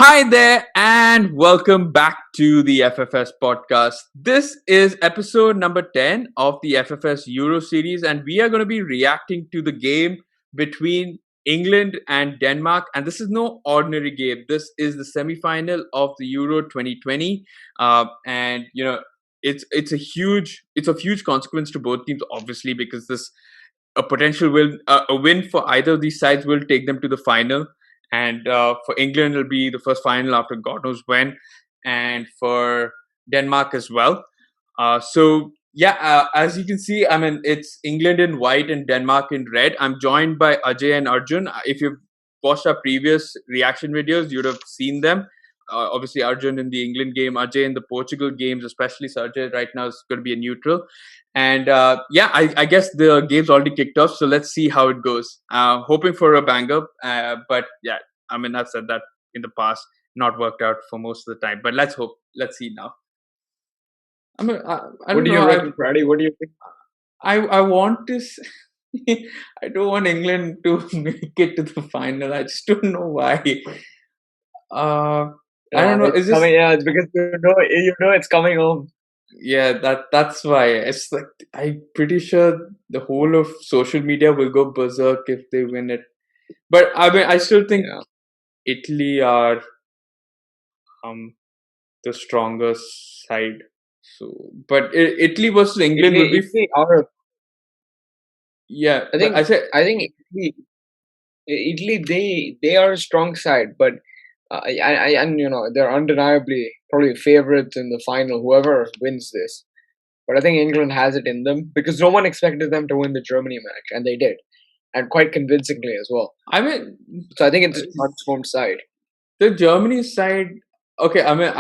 Hi there, and welcome back to the FFS podcast. This is episode number 10 of the FFS Euro series, and we are going to be reacting to the game between England and Denmark. And this is no ordinary game. This is the semi final of the Euro 2020. And, you know, it's of huge consequence to both teams, obviously, because this a potential a win for either of these sides will take them to the final. And for England, it'll be the first final after God knows when, and for Denmark as well. As you can see, I mean, it's England in white and Denmark in red. I'm joined by Ajay and Arjun. If you've watched our previous reaction videos, you'd have seen them. Obviously, Arjun in the England game, Ajay in the Portugal games, especially. So Ajay right now is going to be a neutral. And I guess the game's already kicked off, so let's see how it goes. Hoping for a banger, but yeah, I mean, I've said that in the past, not worked out for most of the time. But let's hope. Let's see now. I mean, I What don't do know. you reckon, Friday? What do you think? I want to. I don't want England to make it to the final. I just don't know why. I don't know. It's Is this? coming. Yeah, it's because you know it's coming home. Yeah, that's why. It's like I'm pretty sure the whole of social media will go berserk if they win it. But I mean, I still think Yeah, Italy are um the strongest side. So, but Italy versus England will be Italy are. yeah. I But I think said I think Italy they are a strong side, but and they're undeniably probably favorites in the final. Whoever wins this, but I think England has it in them because no one expected them to win the Germany match, and they did, and quite convincingly as well. I mean So I think it's a transformed side. the Germany side. Okay, I mean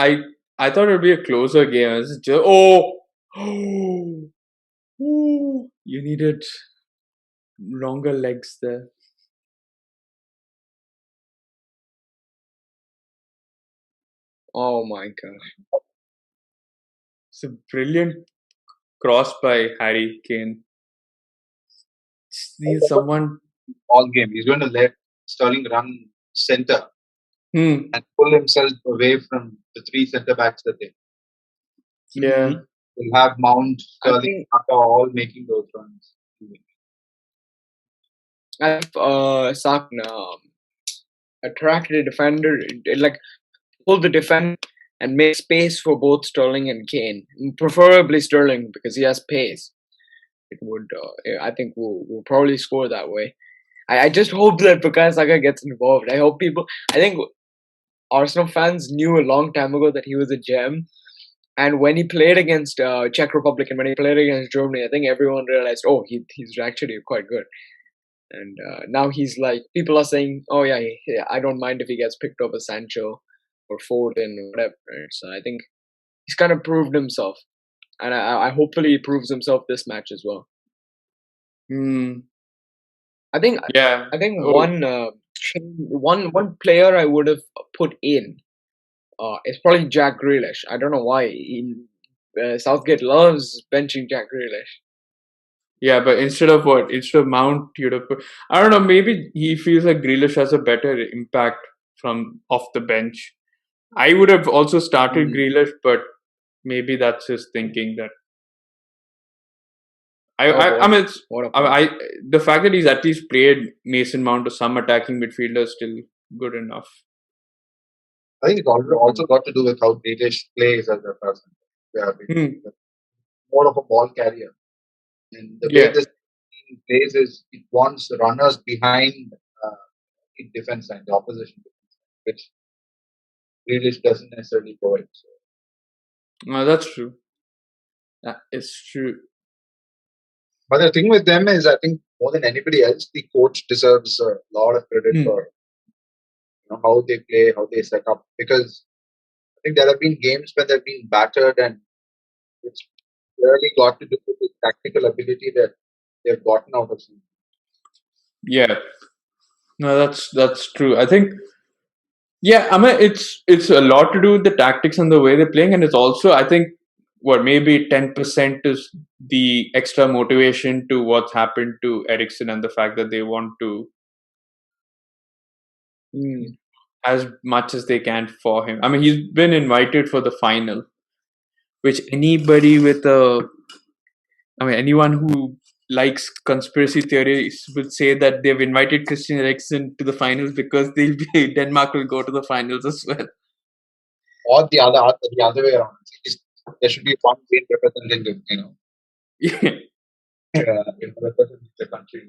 I thought it would be a closer game. It's just, oh, oh, you needed longer legs there. Oh my gosh. It's a brilliant cross by Harry Kane. Just need someone. All game. He's going to let Sterling run center Hmm. and pull himself away from the three centre backs that they Yeah. will have Mount, I Sterling, think Saka all making those runs. I've Saka attracted a defender, like pull the defender and make space for both Sterling and Kane, preferably Sterling because he has pace. It would, I think, we'll probably score that way. I just hope that Bukayo Saka gets involved. I think Arsenal fans knew a long time ago that he was a gem. And when he played against Czech Republic and when he played against Germany, I think everyone realized, oh, he's actually quite good. And now he's like, people are saying, oh yeah, I don't mind if he gets picked over Sancho or Foden or whatever. Right? So I think he's kind of proved himself, and I hopefully he proves himself this match as well. Hmm. I think Yeah. I think Oh. one player I would have put in is probably Jack Grealish. I don't know why. Southgate loves benching Jack Grealish. Yeah, but instead of what? Instead of Mount, you'd have put. I don't know. Maybe he feels like Grealish has a better impact from off the bench. I would have also started Mm. Grealish, but maybe that's his thinking. That Oh I boy, mean, what a point! the fact that he's at least played Mason Mount or some attacking midfielder is still good enough. I think it's also got to do with how British plays as a person. Yeah, Hmm. more of a ball carrier. And the way Yeah. this team plays is it wants runners behind in defense line, the opposition defense line, which Grealish doesn't necessarily provide. So, No, that's true. That is true. but the thing with them is, I think more than anybody else, the coach deserves a lot of credit Hmm. for how they play, how they set up. Because I think there have been games when they've been battered, and it's really got to do with the tactical ability that they've gotten out of them. Yeah. No, that's true. I think. Yeah, I mean it's a lot to do with the tactics and the way they're playing, and it's also I think what maybe 10% is the extra motivation to what's happened to Ericsson and the fact that they want to Mm. as much as they can for him. I mean, he's been invited for the final, which anybody with anyone who likes conspiracy theories would say that they've invited Christian Eriksen to the finals because Denmark will go to the finals as well. Or the other way around. There should be one great representative, representing the country.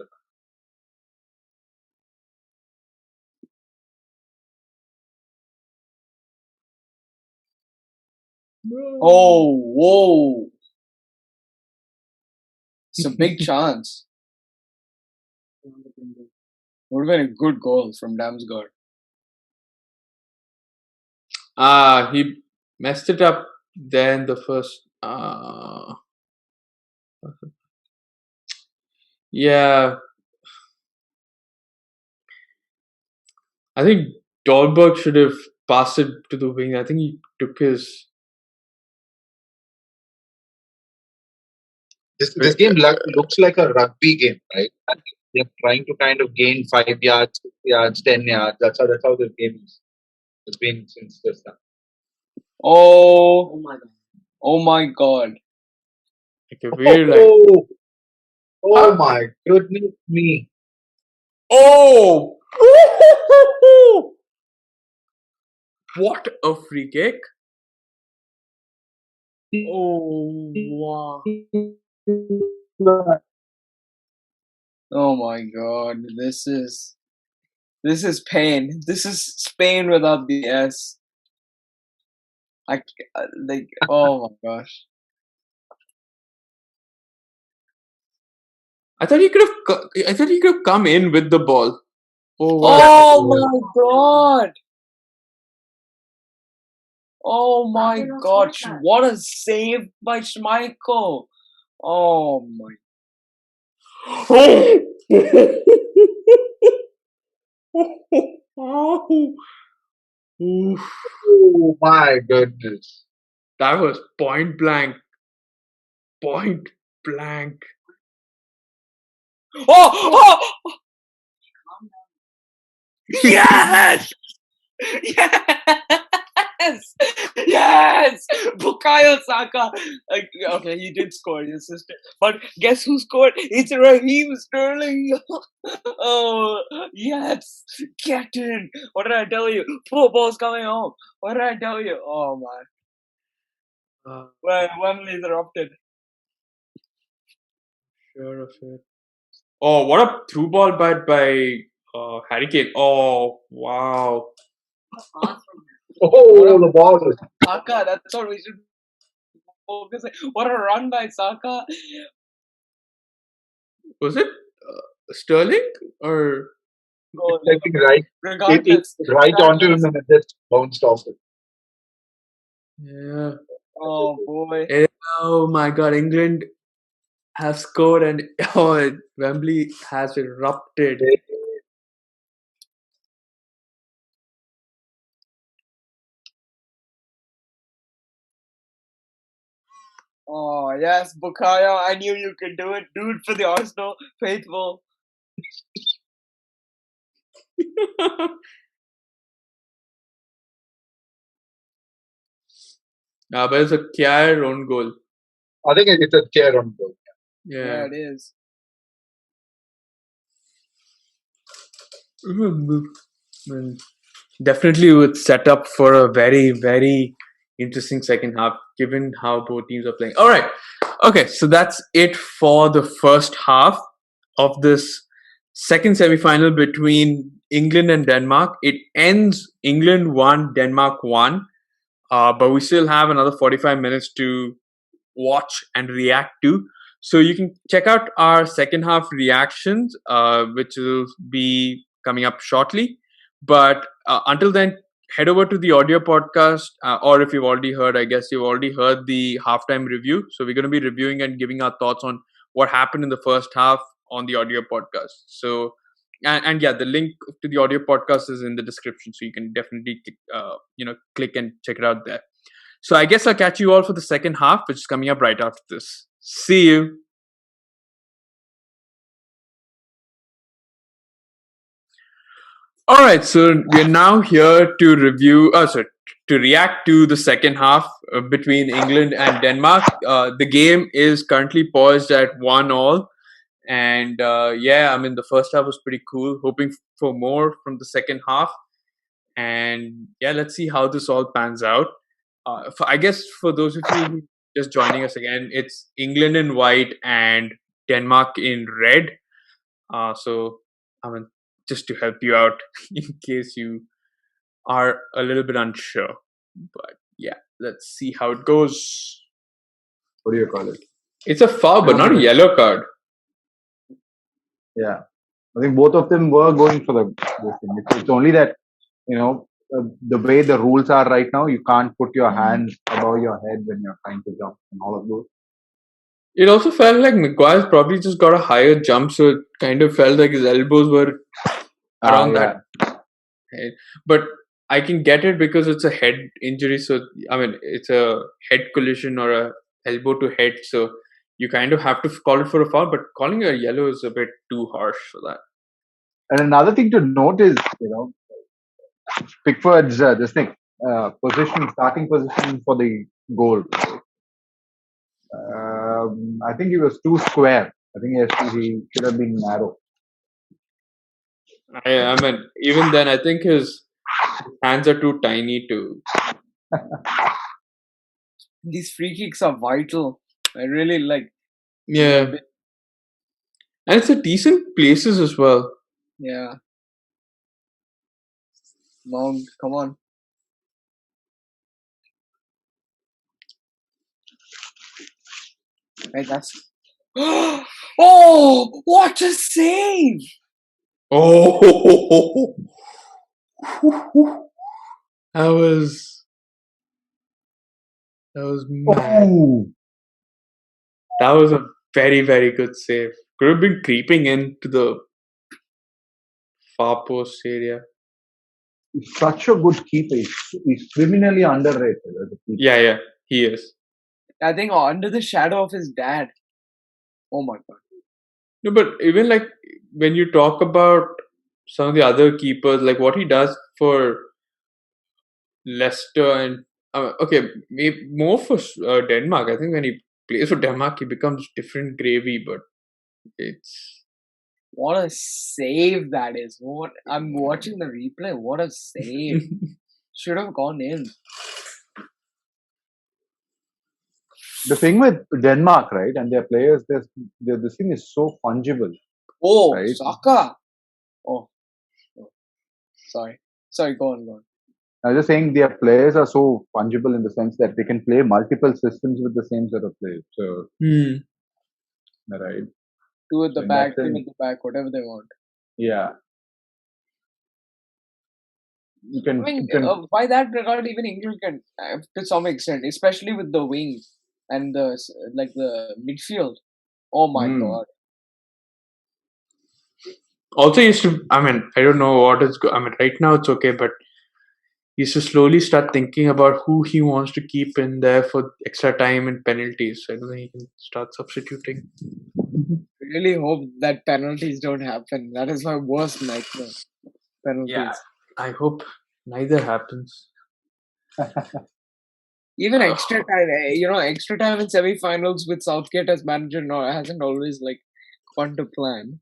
Oh, whoa! It's a big chance. Would have been a good goal from Damsgaard. He messed it up then the first. Yeah, I think Dahlberg should have passed it to the wing. I think he took his. This game looks like a rugby game, right? And they're trying to kind of gain 5 yards, 6 yards, 10 yards. That's how this game is. It's been since this time. Oh my god! Oh my god! Like a weird, Oh my goodness me! Oh! What a free kick! Oh wow! Oh my god! This is pain. This is Spain without the S. Oh my gosh! I thought he could have come in with the ball. Oh wow! Oh my god! Oh my god! What a save by Schmeichel! Oh my! Oof. Oh my goodness! That was point blank. Point blank. Oh! Yes! Yes! Yes! Bukayo Saka. Okay, he did score, his sister. But guess who scored? It's Raheem Sterling. Oh, yes! Captain! What did I tell you? Football's coming home. What did I tell you? Oh, man. Well, Wembley's erupted. Sure of it. Oh, what a through ball by Harry Kane. Oh, wow. Oh, the ball was. Saka, that's what we should focus on. What a run by Saka. Was it Sterling or? I think right onto him and it just bounced off it. Yeah. Oh boy. Oh my God! England have scored and Wembley has erupted. Oh yes, Bukayo, I knew you could do it. Do it for the Arsenal faithful. But it's a Kjaer own goal. I think it's a chair on goal. Yeah, it is. Definitely would set up for a very, very interesting second half, given how both teams are playing. All right. Okay, so that's it for the first half of this second semi-final between England and Denmark. It ends England 1, Denmark 1. But we still have another 45 minutes to watch and react to. So you can check out our second half reactions, which will be coming up shortly. But until then, head over to the audio podcast, or if you've already heard, I guess you've already heard the halftime review. So we're going to be reviewing and giving our thoughts on what happened in the first half on the audio podcast. So, and yeah, the link to the audio podcast is in the description, so you can definitely click and check it out there. So I guess I'll catch you all for the second half, which is coming up right after this. See you. All right, so we're now here to review, sorry, to react to the second half between England and Denmark. The game is currently paused at 1-1, and yeah, I mean the first half was pretty cool. Hoping for more from the second half, and yeah, let's see how this all pans out. I guess for those of you who just joining us again, it's England in white and Denmark in red. So I mean, just to help you out in case you are a little bit unsure. But yeah, let's see how it goes. What do you call it? It's a foul, but not a yellow card. Yeah, I think both of them were going for this thing. It's only that the way the rules are right now, you can't put your hands above your head when you're trying to jump and all of those. It also felt like Maguire's probably just got a higher jump, so it kind of felt like his elbows were around that head. But I can get it because it's a head injury, so I mean it's a head collision or a elbow to head, so you kind of have to call it for a foul. But calling a yellow is a bit too harsh for that. And another thing to note is, Pickford's starting position for the goal. I think he was too square. I think he should have been narrow. I mean, even then, I think his hands are too tiny to. These free kicks are vital. I really like. Yeah, and it's a decent places as well. Yeah. Mount, come on. Right, that's. Oh, what a save! Oh, that was mad. Ooh. That was a very, very good save. Could have been creeping into the far post area. He's such a good keeper. He's criminally underrated as a keeper. Yeah, he is. I think under the shadow of his dad. Oh my god. No, but even like when you talk about some of the other keepers, like what he does for Leicester and okay, maybe more for Denmark. I think when he plays for Denmark, he becomes different gravy. But it's what a save that is! What I'm watching the replay. What a save! Should have gone in. The thing with Denmark, right, and their players, this thing is so fungible. Oh, right? Saka. Oh, sorry, go on. I was just saying their players are so fungible in the sense that they can play multiple systems with the same set of players. So, right. Two at the back, three at the back, whatever they want. Yeah. You can. By that regard, even England can, to some extent, especially with the wings and the midfield. Oh my god! Also, used to. I mean, I don't know what is. I mean, right now it's okay, but he used to slowly start thinking about who he wants to keep in there for extra time and penalties. So I don't think he can start substituting. Really hope that penalties don't happen. That is my worst nightmare. Penalties. Yeah, I hope neither happens. Even extra time, extra time in semi-finals with Southgate as manager hasn't always gone to plan.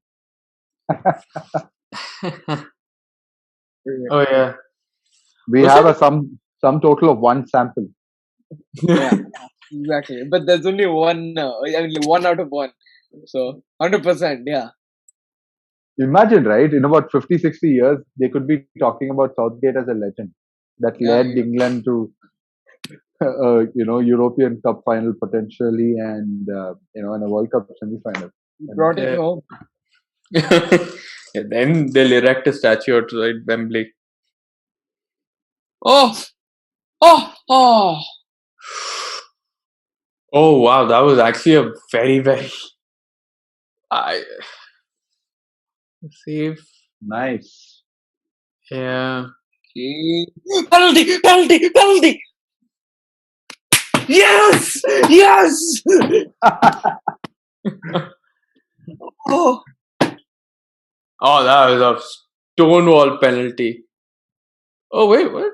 Oh yeah, we have some total of one sample. Yeah, exactly. But there's only one. One out of one. So 100%. Yeah. Imagine, right? In about 50, 60 years, they could be talking about Southgate as a legend that led England to, European Cup final potentially, and in a World Cup semi-final. Brought it home. Then they'll erect a statue outside Wembley. Oh wow, that was actually a very, very save. Nice. Yeah. Okay. Penalty! Yes! Oh, that was a Stonewall penalty. Oh wait, what?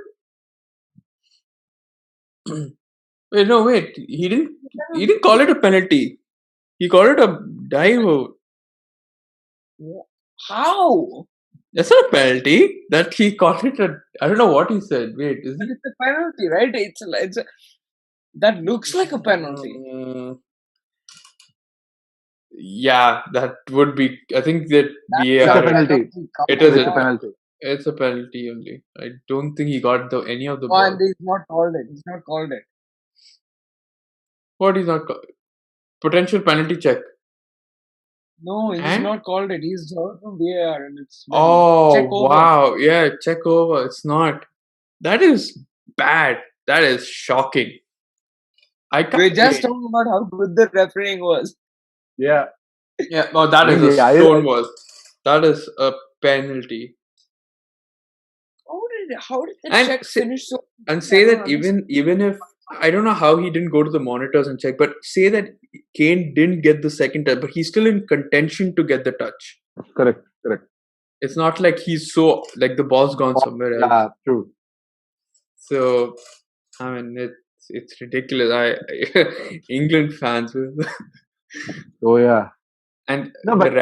Wait, no, wait. He didn't call it a penalty. He called it a dive out. How? That's not a penalty. That he called it a. I don't know what he said. Wait, is But it? it's a penalty, right? That looks like a penalty. Yeah, that would be. I think that That's It's a VAR. penalty. Come It is It's a on. penalty. It's a penalty only. I don't think he got any of the Oh, and ball. he's not called it. He's not called it. What is not potential penalty check? No, he's And not called it. He's heard from VAR and it's been oh check over. wow, yeah, check over. It's not. That is bad. That is shocking. I can't. We're just talking about how good the refereeing was. Yeah. Yeah, no, that is a Yeah, Stonewall. That is a penalty. How did the And check finish so? And say I that don't understand. even if I don't know how he didn't go to the monitors and check, but say that Kane didn't get the second touch, but he's still in contention to get the touch. Correct. It's not like he's so like the ball's gone somewhere else. Yeah, true. So I mean it's ridiculous. England fans will Oh yeah. and No, the but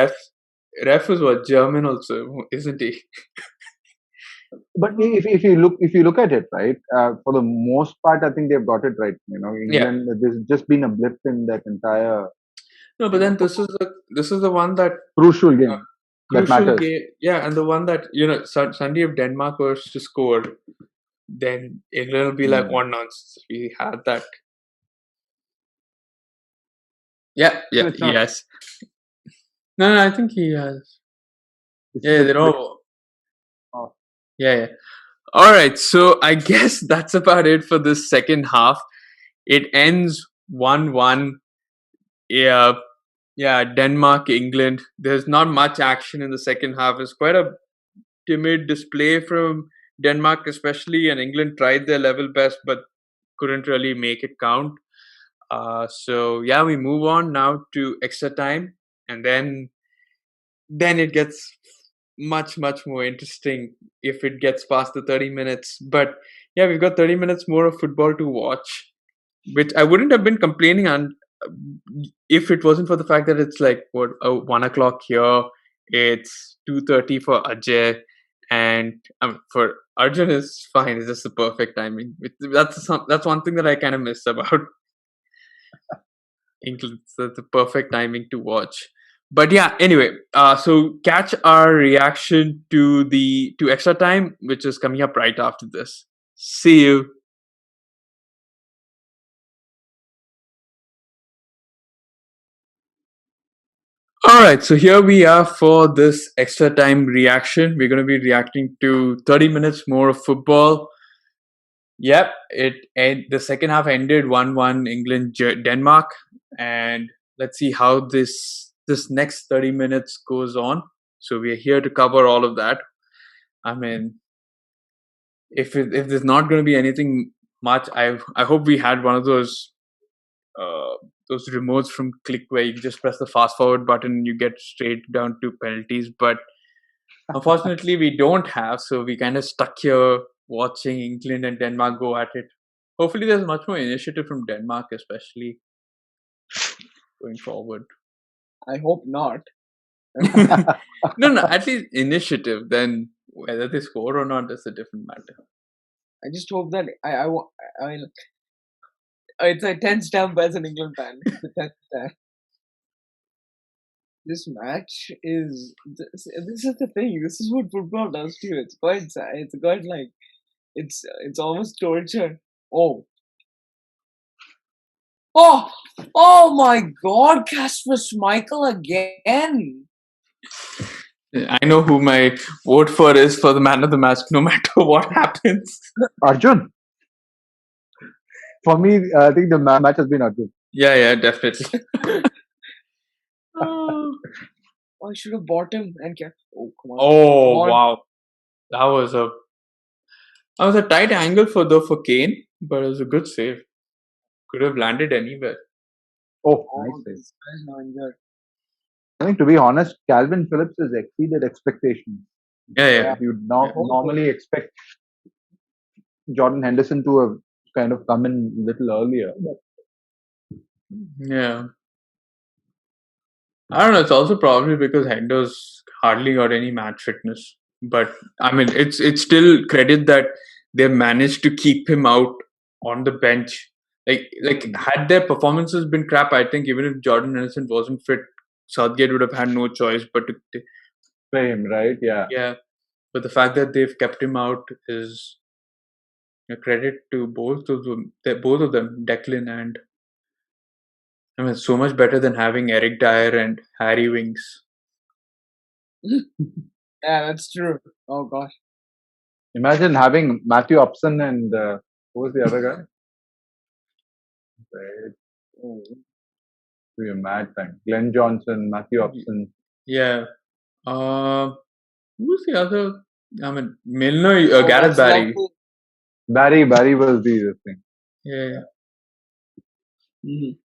ref is what German also, isn't he? if you look at it, right, for the most part, I think they've got it right. You know, England. There's just been a blip in that entire No, but then this is the one that crucial game that crucial matters. game, yeah, and the one that Sunday if Denmark was to score, then England will be like, what nonsense, we had that. Yeah, So it's not- yes. No, I think he has. It's Yeah, just they a- know. Oh. Yeah. All right, so I guess that's about it for this second half. It ends 1-1. Yeah, Denmark, England. There's not much action in the second half. It's quite a timid display from Denmark, especially, and England tried their level best but couldn't really make it count. So yeah, we move on now to extra time, and then it gets much more interesting if it gets past the 30 minutes. But yeah, we've got 30 minutes more of football to watch, which I wouldn't have been complaining on if it wasn't for the fact that it's like 1 o'clock here, it's 2:30 for Ajay, and for Arjun is fine. It's just the perfect timing. That's one thing that I kind of miss about England. It's the perfect timing to watch. But yeah, anyway, so catch our reaction to extra time, which is coming up right after this. See you. All right, so here we are for this extra time reaction. We're going to be reacting to 30 minutes more of football. Yep, the second half ended 1-1 England Denmark, and let's see how this next 30 minutes goes on. So we are here to cover all of that. I mean, if there's not going to be anything much, I hope we had one of those remotes from Click where you just press the fast forward button and you get straight down to penalties. But unfortunately, we don't have, so we kind of stuck here watching England and Denmark go at it. Hopefully, there's much more initiative from Denmark, especially going forward. I hope not. No, at least initiative. Then whether they score or not is a different matter. I just hope that I mean, it's a tense stamp as an England fan. It's a tense stamp. This match is this is the thing. This is what football does to you. It's quite sad. It's quite like it's almost torture. Oh my God! Casper Schmeichel again. I know who my vote for is for the man of the match, no matter what happens. Arjun. For me, I think the match has been Arjun. Yeah, definitely. I should have bought him and kept. Oh come on! Oh Come on. wow, that was a tight angle for Kane, but it was a good save. Could have landed anywhere. Oh, Oh, nice save. this guy's now injured. I think, to be honest, Calvin Phillips has exceeded expectations. Yeah. You'd Yeah. normally expect Jordan Henderson to have kind of come in a little earlier. But Yeah. I don't know. It's also probably because Hendo's hardly got any match fitness. But I mean, it's still credit that they managed to keep him out on the bench. Like had their performances been crap, I think even if Jordan Henderson wasn't fit, Southgate would have had no choice but to play him, right? Yeah. yeah. But the fact that they've kept him out is a credit to both of them. Both of them, Declan and I mean, it's so much better than having Eric Dyer and Harry Winks. Yeah, that's true. Oh gosh. Imagine having Matthew Upson and who was the other guy? Right. Oh. Be a mad time. Glenn Johnson, Matthew Upson. Yeah. Who's the other? I mean, Milner, Gareth that's Barry. lovely. Barry was the thing. Yeah. Mhm.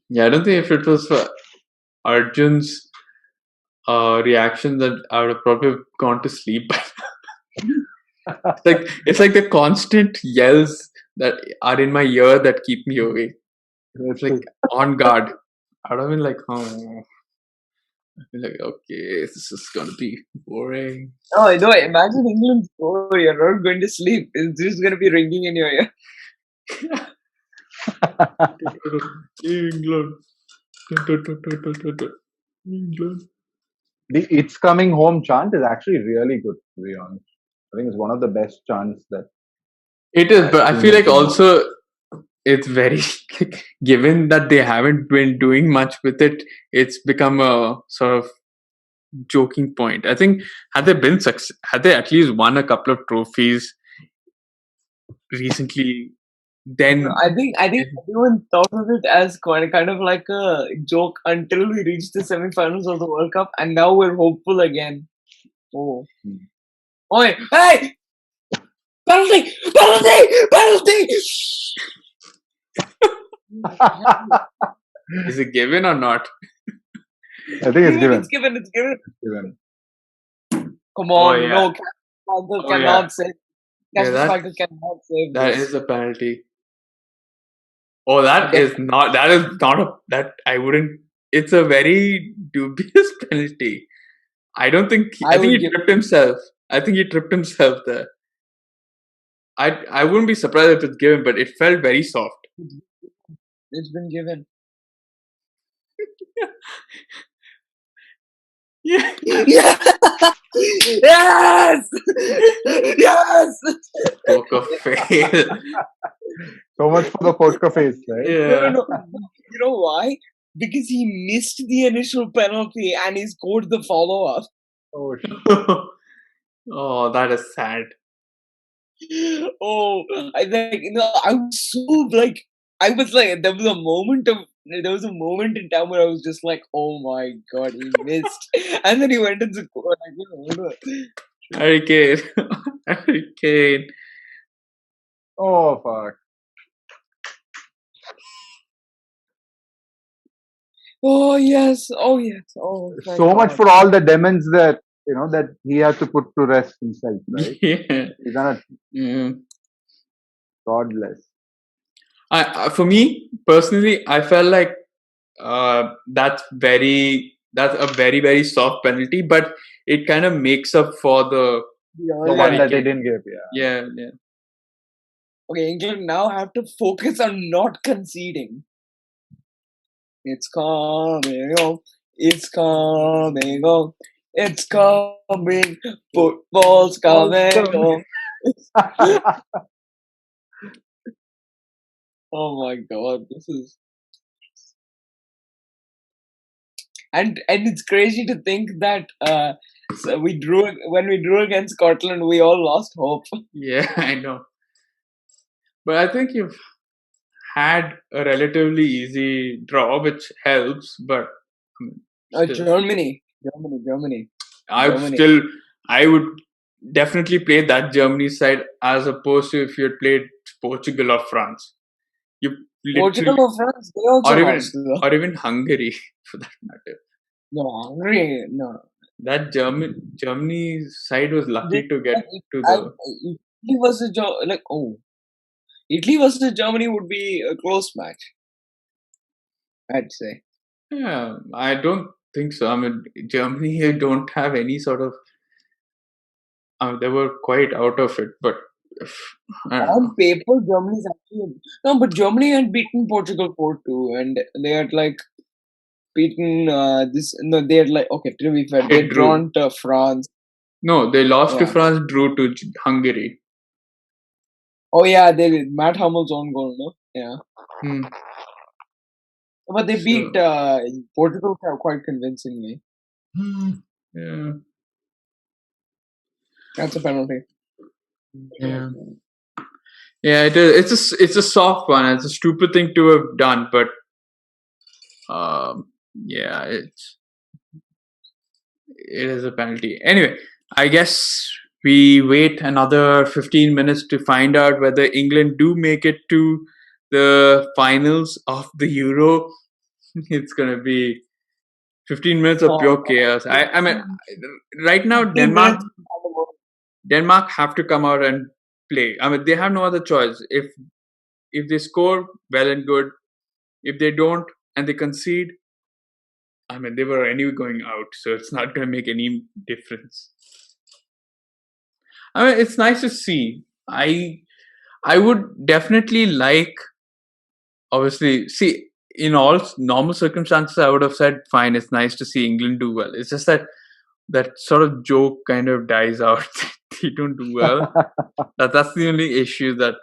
Yeah, I don't think if it was for Arjun's reaction that I would have probably gone to sleep. It's like the constant yells that are in my ear that keep me awake. It's like on guard. I would have been like, oh. I'd be like, okay, this is gonna be boring. Oh, I know. Imagine England score. You're not going to sleep. It's just going to be ringing in your ear. England. England. The "It's Coming Home" chant is actually really good, to be honest. I think it's one of the best chants that. It is, but I I've feel seen like in the- also it's very given that they haven't been doing much with it, it's become a sort of joking point. I think had they at least won a couple of trophies recently, then I think everyone thought of it as kind of like a joke until we reached the semi-finals of the World Cup, and now we're hopeful again. Oh, oi, hey! Penalty! Penalty! Penalty! is it given or not? I think it's given. It's given. It's given. Given. Come on, yeah. no, Michael Oh, cannot yeah. save. Yeah, Michael cannot save that this. is a penalty. Oh, that is not a that I wouldn't. It's a very dubious penalty. I don't think. I think he tripped himself. I think he tripped himself there. I wouldn't be surprised if it's given, but it felt very soft. It's been given. Yeah. Yes! Yes! Poker face. So much for the poker face, right? Yeah. No. You know why? Because he missed the initial penalty and he scored the follow-up. Oh, shit. Oh, that is sad. Oh, I was so like, I was like, there was a moment in time where I was just like, oh my god, he missed, and then he went and scored. Harry Kane. Harry Kane. Oh, fuck. Oh yes, oh thank So much God. for all the demons that that he had to put to rest himself, right? Yeah. He's done a Mm. godless. For me personally, I felt like that's a very very soft penalty, but it kind of makes up for the The one that they didn't give, yeah. Okay, England now have to focus on not conceding. It's coming on. It's coming on. It's coming. Football's coming on. Oh my god, this is. And it's crazy to think that so when we drew against Scotland, we all lost hope. Yeah, I know. But I think you've had a relatively easy draw, which helps. But Germany. I would definitely play that Germany side as opposed to if you had played Portugal or France. You Portugal or France, they also lost. or even Hungary for that matter. No, Hungary, no. that Germany side was lucky to get to I, the. Italy versus Italy versus Germany would be a close match, I'd say. Yeah, I don't think so. I mean, Germany here don't have any sort of. They were quite out of it, but I don't know. On paper, Germany is actually no, but Germany had beaten Portugal 4-2, and they had like beaten this. No, they had like okay. To be fair, they They had drew. drawn to France. No, they lost to Yeah. France, drew to Hungary. Oh yeah, they did. Matt Hummel's own goal, no? Yeah, Hmm. but they beat So, Portugal quite convincingly. yeah, That's a penalty. yeah, yeah. It's a soft one. It's a stupid thing to have done, but yeah, it is a penalty. Anyway, I guess we wait another 15 minutes to find out whether England do make it to the finals of the Euro. It's gonna be 15 minutes of pure chaos. I mean, right now 15 minutes. Denmark have to come out and play. I mean, they have no other choice. If they score, well and good. If they don't and they concede, I mean, they were anyway going out, so it's not going to make any difference. I mean, it's nice to see. I would definitely like, obviously, see, in all normal circumstances, I would have said, fine, it's nice to see England do well. It's just that sort of joke kind of dies out. They don't do well. That's the only issue that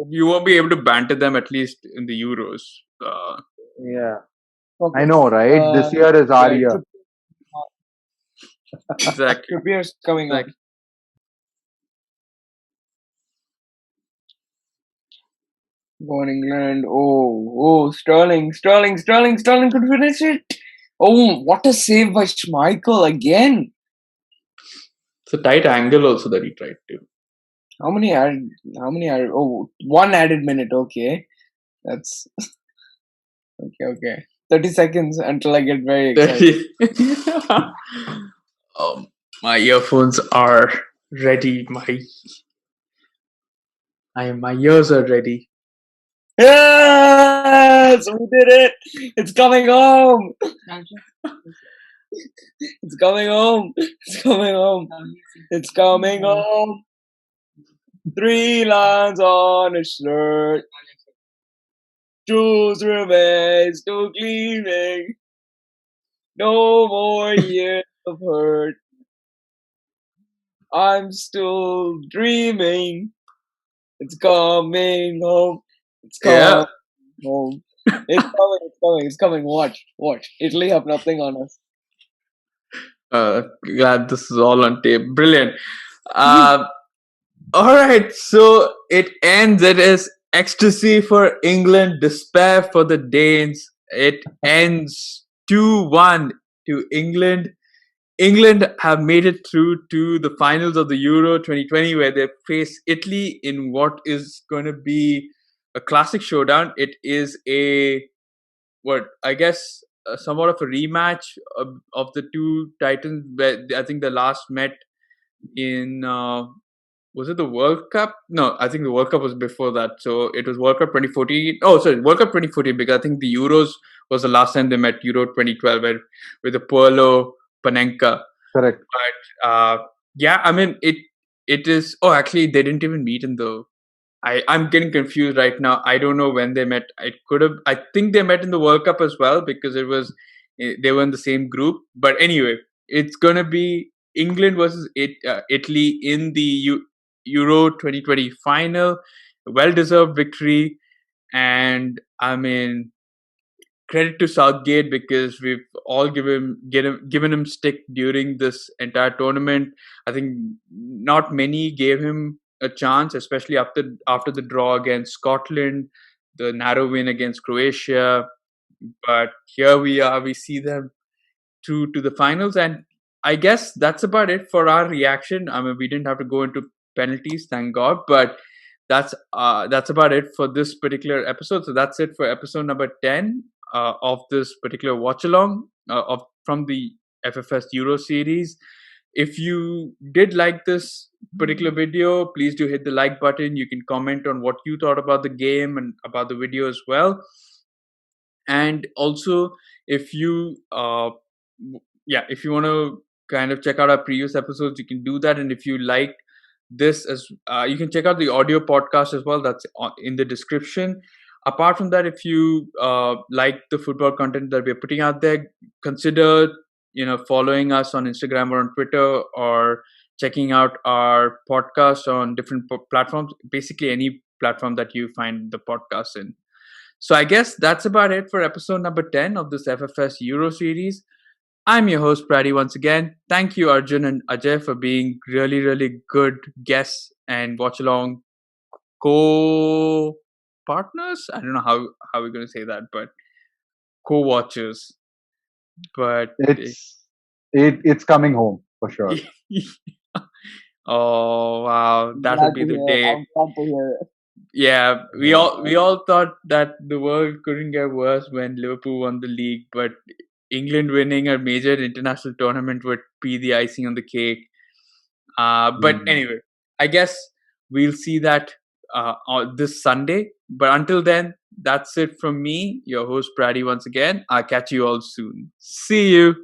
you won't be able to banter them at least in the Euros. Yeah, Okay. I know, right? This year is our year. Exactly. Trippier's coming up. Exactly. Go on England. Oh, Sterling could finish it. Oh, what a save by Schmeichel again. It's a tight angle also that he tried to. How many added? Oh, one added minute. Okay, that's okay. 30 seconds until I get very excited. My earphones are ready. My ears are ready. Yes, we did it. It's coming home. It's coming home. It's coming home. It's coming home. 3 lines on a shirt. Shoes remains still gleaming. No more years of hurt. I'm still dreaming. It's coming home. It's coming Yeah. home. It's coming. Watch. Italy have nothing on us. Glad this is all on tape. Brilliant. All right, so it ends. It is ecstasy for England, despair for the Danes. It ends 2-1 to England. England have made it through to the finals of the Euro 2020, where they face Italy in what is going to be a classic showdown. It is somewhat of a rematch of the two Titans. Where I think the last met in was it the World Cup? No, I think the World Cup was before that. So it was World Cup 2014. Oh, sorry, World Cup 2014, because I think the Euros was the last time they met, Euro 2012, with the Pirlo Panenka. Correct. But yeah, I mean it is. Oh, actually, they didn't even meet in the. I'm getting confused right now. I don't know when they met. I could have. I think they met in the World Cup as well, because they were in the same group. But anyway, it's gonna be England versus Italy in the Euro 2020 final. Well-deserved victory, and I mean, credit to Southgate, because we've all given him stick during this entire tournament. I think not many gave him a chance, especially after the draw against Scotland, the narrow win against Croatia. But here we are. We see them through to the finals, and I guess that's about it for our reaction. I mean, we didn't have to go into penalties, thank God, but that's about it for this particular episode. So that's it for episode number 10 of this particular watch along from the FFS Euro series. If you did like this particular video, please do hit the like button. You can comment on what you thought about the game and about the video as well. And also, if you if you want to kind of check out our previous episodes, you can do that. And if you like this, as you can check out the audio podcast as well, that's in the description. Apart from that, if you like the football content that we're putting out there, consider following us on Instagram or on Twitter, or checking out our podcast on different platforms, basically any platform that you find the podcast in. So I guess that's about it for episode number 10 of this FFS Euro series. I'm your host, Praddy, once again. Thank you, Arjun and Ajay, for being really, really good guests and watch along co-partners. I don't know how we're going to say that, but co-watchers. But it's coming home for sure. Oh wow, that'll be the day. I'm glad to hear it. Yeah, we all thought that the world couldn't get worse when Liverpool won the league, but England winning a major international tournament would be the icing on the cake. But anyway, I guess we'll see that on this Sunday. But until then, that's it from me, your host Praddy once again. I'll catch you all soon. See you.